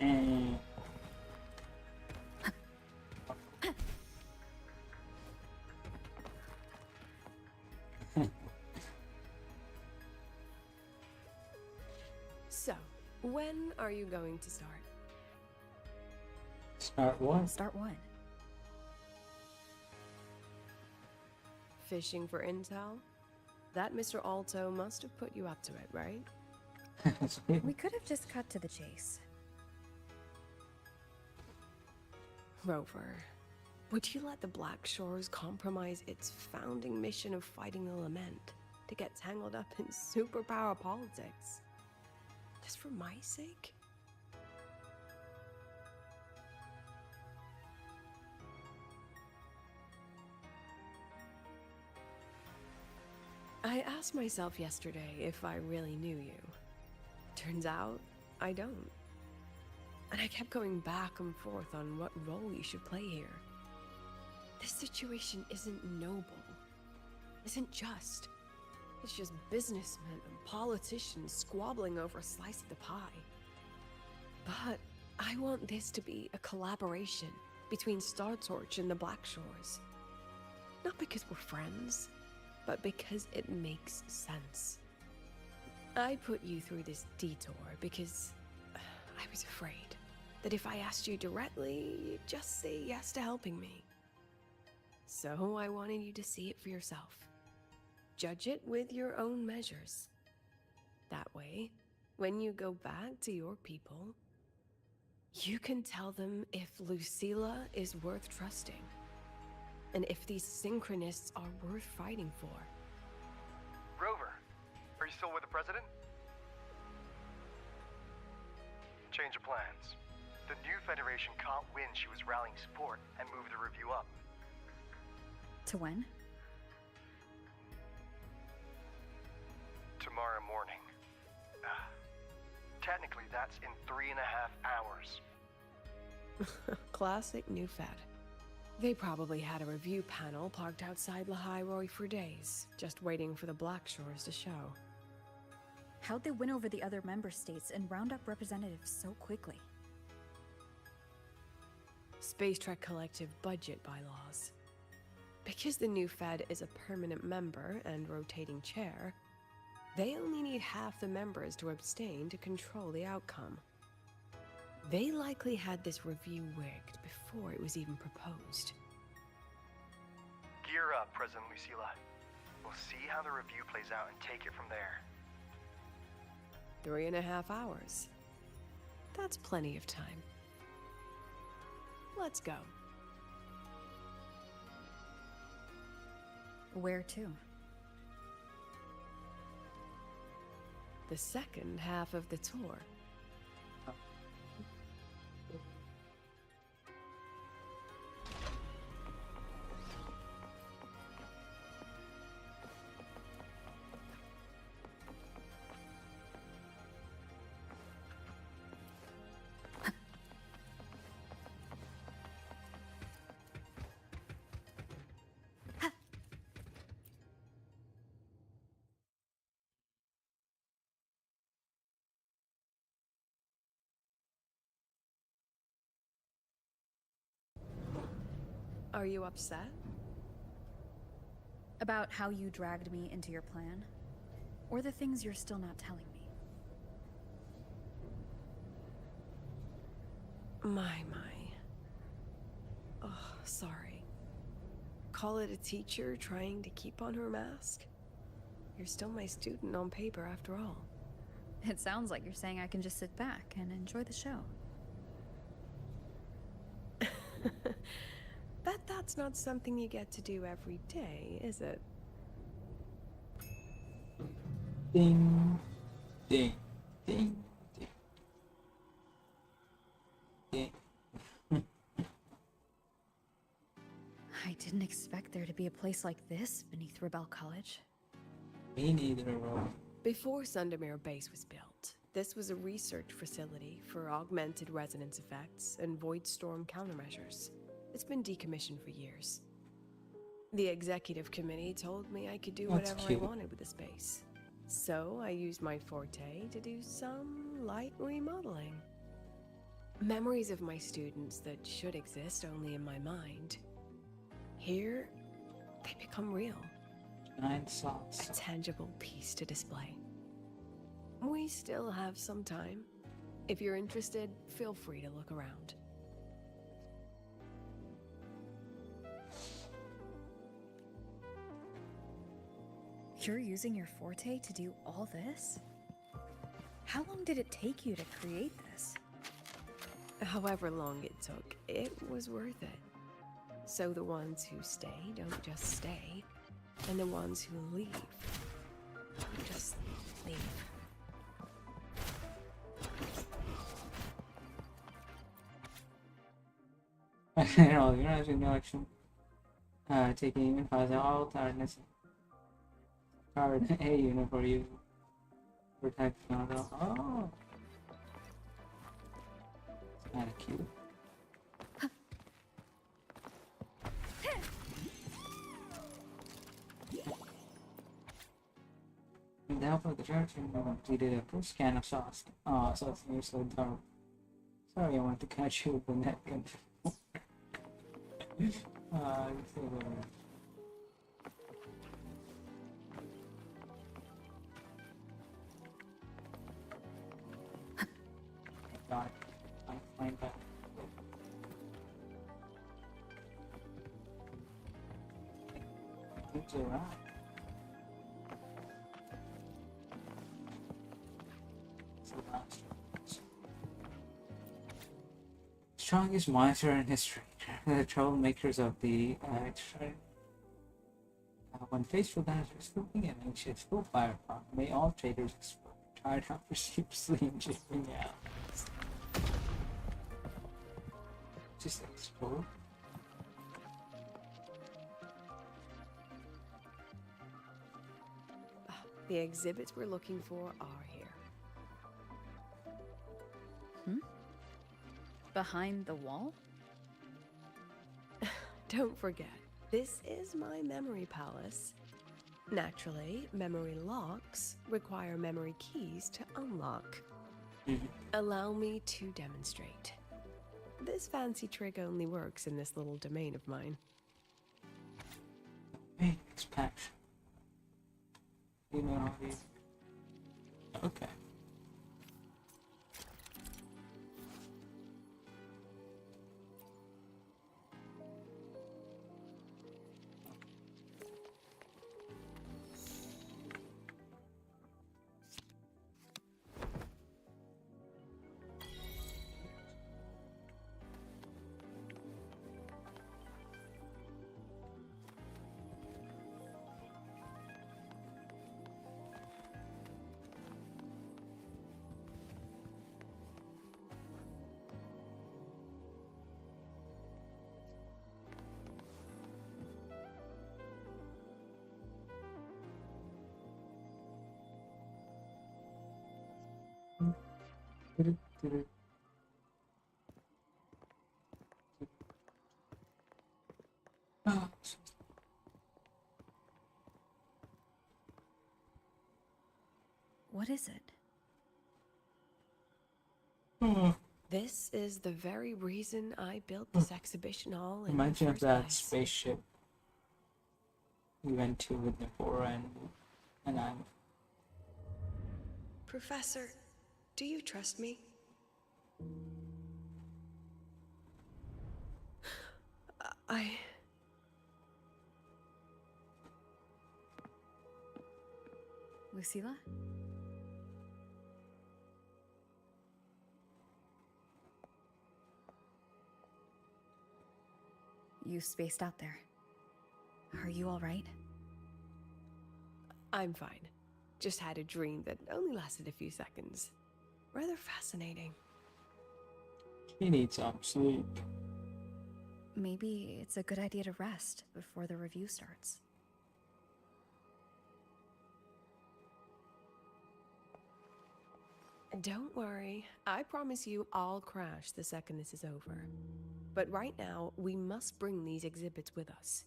And So, when are you going to start? start what? Start what? Fishing for intel? That Mr. Alto must have put you up to it, right? We could have just cut to the chase. Rover, would you let the Black Shores compromise its founding mission of fighting the Lament to get tangled up in superpower politics? Just for my sake? I asked myself yesterday if I really knew you. Turns out, I don't. And I kept going back and forth on what role you should play here. This situation isn't noble, isn't just. It's just businessmen and politicians squabbling over a slice of the pie. But I want this to be a collaboration between Star Torch and the Black Shores. Not because we're friends, but because it makes sense. I put you through this detour because I was afraid that if I asked you directly, you'd just say yes to helping me. So I wanted you to see it for yourself. Judge it with your own measures. That way, when you go back to your people, you can tell them if Lucilla is worth trusting, and if these synchronists are worth fighting for. Rover, are you still with the president? Change of plans. The new Federation can't win. She was rallying support and moved the review up. To when? Tomorrow morning. Technically, that's in 3.5 hours. Classic new Fed. They probably had a review panel parked outside Lahai for days, just waiting for the Black Shores to show. How'd they win over the other member states and round up representatives so quickly? Space Trek Collective budget bylaws. Because the new Fed is a permanent member and rotating chair, they only need half the members to abstain to control the outcome. They likely had this review rigged before it was even proposed. Gear up, President Lucilla. We'll see how the review plays out and take it from there. 3.5 hours. That's plenty of time. Let's go. Where to? The second half of the tour. Are you upset? About how you dragged me into your plan? Or the things you're still not telling me? My. Oh, sorry. Call it a teacher trying to keep on her mask? You're still my student on paper after all. It sounds like you're saying I can just sit back and enjoy the show. That's not something you get to do every day, is it? Ding, ding, ding, ding, ding. I didn't expect there to be a place like this beneath Rebel College. Me neither, bro. Before Sundermere Base was built, this was a research facility for augmented resonance effects and void storm countermeasures. It's been decommissioned for years. The executive committee told me I could do That's whatever cute. I wanted with the space. So I used my forte to do some light remodeling. Memories of my students that should exist only in my mind. Here, they become real. Giant socks. A tangible piece to display. We still have some time. If you're interested, feel free to look around. You're using your forte to do all this? How long did it take you to create this? However long it took, it was worth it. So the ones who stay don't just stay, and the ones who leave don't just leave. Organizing election. Taking even faster. All tiredness. Card A unit for you. Protect Canada. Oh. It's kinda cute. With the help of the church, we completed a full scan of sauce. Oh, so it's new so dark. Sorry, I want to catch you with the net gun. It's so good. God, I'm flying back. It's alright. It's the last one. Strongest monster in history. The troublemakers of the extra. When faced with that swooping and anxious full firepower, may all traitors explode. Tired out profusely and jiggling out. Just explode. The exhibits we're looking for are here. Behind the wall? Don't forget, this is my memory palace. Naturally, memory locks require memory keys to unlock. Allow me to demonstrate. This fancy trick only works in this little domain of mine. Expansion. You know how these. Okay. What is it? This is the very reason I built this exhibition hall in Imagine the if first that place. spaceship we went to with Navora and I'm. Professor, do you trust me? Lucilla? You spaced out there. Are you alright? I'm fine. Just had a dream that only lasted a few seconds. Rather fascinating. He needs some sleep. Maybe it's a good idea to rest before the review starts. Don't worry. I promise you I'll crash the second this is over. But right now, we must bring these exhibits with us.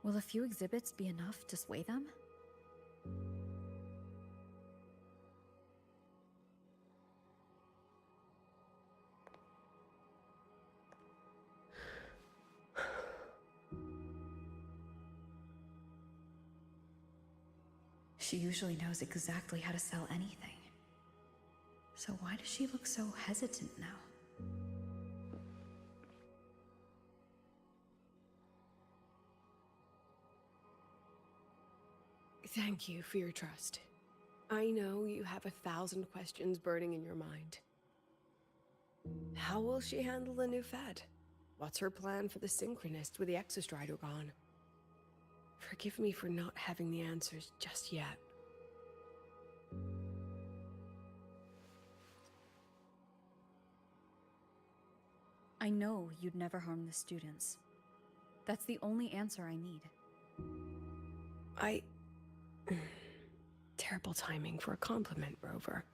Will a few exhibits be enough to sway them? She usually knows exactly how to sell anything. So why does she look so hesitant now? Thank you for your trust. I know you have 1,000 questions burning in your mind. How will she handle the new Fed? What's her plan for the Synchronist with the Exostrider gone? Forgive me for not having the answers just yet. I know you'd never harm the students. That's the only answer I need. Terrible timing for a compliment, Rover.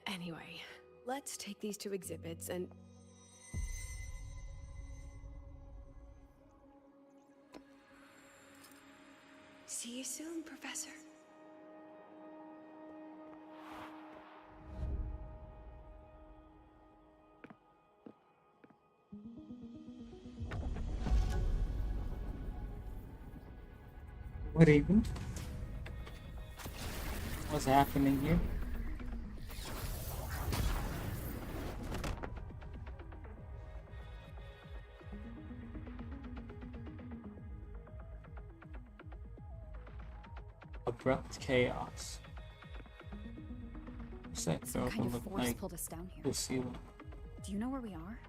Anyway, let's take these two exhibits and... See you soon, Professor. What even? What's happening here? Abrupt chaos. Some kind of force pulled us down here. Lucilla. Do you know where we are?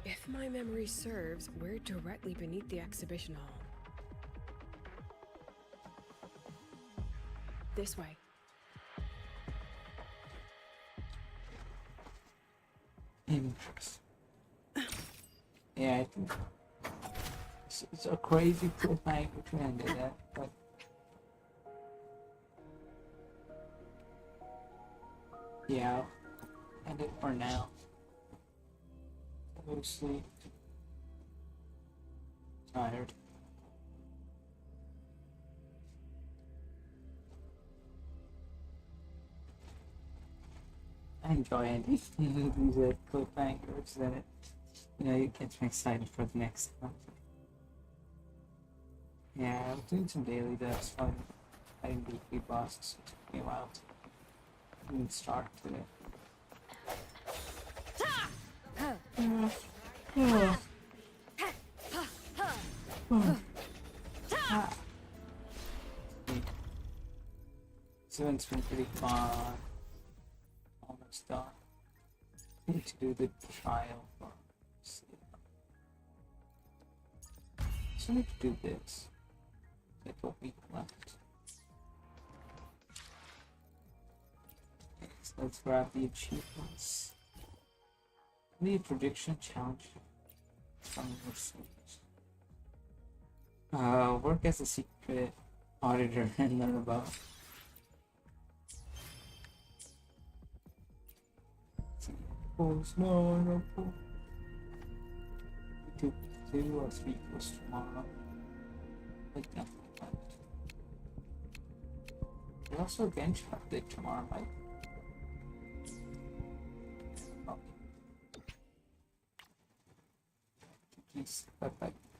If my memory serves, we're directly beneath the exhibition hall. This way. Interesting. Yeah, I think it's a crazy cliffhanger to end it at, but Yeah, end it for now. Go to sleep. Tired. I enjoy it. These cliffhangers and it, it gets me excited for the next one. Yeah, I was doing some daily devs, fighting weekly bosses. It took me a while to even start today. So it's been pretty fun. Almost done. Need to do the trial for Lucilla. So I need to do this. Like a week left. So let's grab the achievements. The prediction challenge from Lucilla. Work as a secret auditor and learn about tomorrow. 2 or 3 tomorrow. Like nothing left. There's also a bench update tomorrow, right? Oh. Please, bye.